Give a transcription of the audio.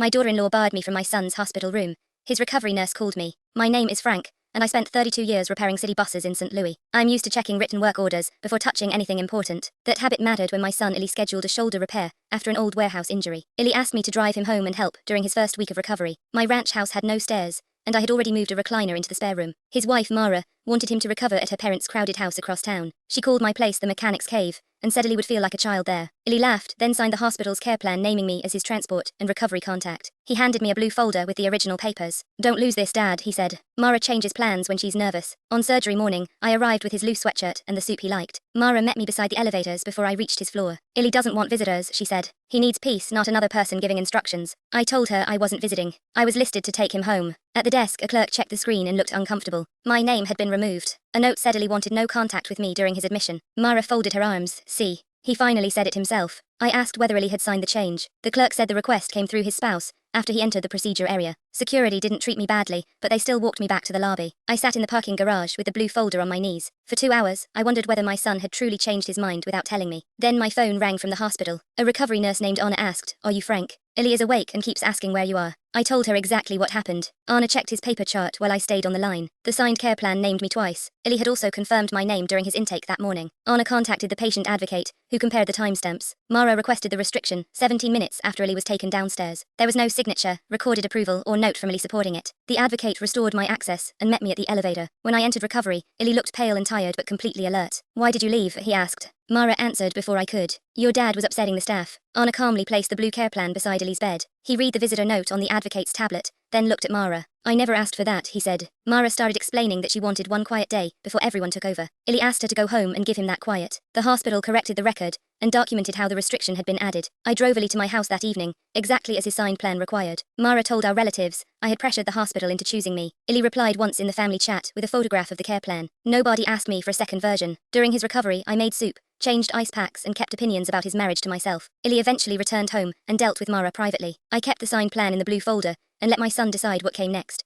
My daughter-in-law barred me from my son's hospital room. His recovery nurse called me. My name is Frank, and I spent 32 years repairing city buses in St. Louis. I'm used to checking written work orders before touching anything important. That habit mattered when my son Illy scheduled a shoulder repair after an old warehouse injury. Illy asked me to drive him home and help during his first week of recovery. My ranch house had no stairs, and I had already moved a recliner into the spare room. His wife, Mara, wanted him to recover at her parents' crowded house across town. She called my place the mechanic's cave, and said Illy would feel like a child there. Illy laughed, then signed the hospital's care plan naming me as his transport and recovery contact. He handed me a blue folder with the original papers. "Don't lose this, Dad," he said. "Mara changes plans when she's nervous." On surgery morning, I arrived with his loose sweatshirt and the soup he liked. Mara met me beside the elevators before I reached his floor. "Illy doesn't want visitors," she said. "He needs peace, not another person giving instructions." I told her I wasn't visiting. I was listed to take him home. At the desk, a clerk checked the screen and looked uncomfortable. My name had been removed. A note said Illy wanted no contact with me during his admission. Mara folded her arms. "See." He finally said it himself. I asked whether Illy had signed the change. The clerk said the request came through his spouse after he entered the procedure area. Security didn't treat me badly, but they still walked me back to the lobby. I sat in the parking garage with the blue folder on my knees. For 2 hours, I wondered whether my son had truly changed his mind without telling me. Then my phone rang from the hospital. A recovery nurse named Anna asked, "Are you Frank?" "Illy is awake and keeps asking where you are." I told her exactly what happened. Anna checked his paper chart while I stayed on the line. The signed care plan named me twice. Illy had also confirmed my name during his intake that morning. Anna contacted the patient advocate, who compared the timestamps. Mara requested the restriction, 17 minutes after Illy was taken downstairs. There was no signature, recorded approval, or note from Illy supporting it. The advocate restored my access and met me at the elevator. When I entered recovery, Illy looked pale and tired but completely alert. "Why did you leave?" he asked. Mara answered before I could. "Your dad was upsetting the staff." Anna calmly placed the blue care plan beside Illy's bed. He read the visitor note on the advocate's tablet, then looked at Mara. "I never asked for that," he said. Mara started explaining that she wanted one quiet day before everyone took over. Illy asked her to go home and give him that quiet. The hospital corrected the record and documented how the restriction had been added. I drove Illy to my house that evening, exactly as his signed plan required. Mara told our relatives I had pressured the hospital into choosing me. Illy replied once in the family chat with a photograph of the care plan. Nobody asked me for a second version. During his recovery, I made soup, changed ice packs, and kept opinions about his marriage to myself. Illy eventually returned home and dealt with Mara privately. I kept the signed plan in the blue folder and let my son decide what came next.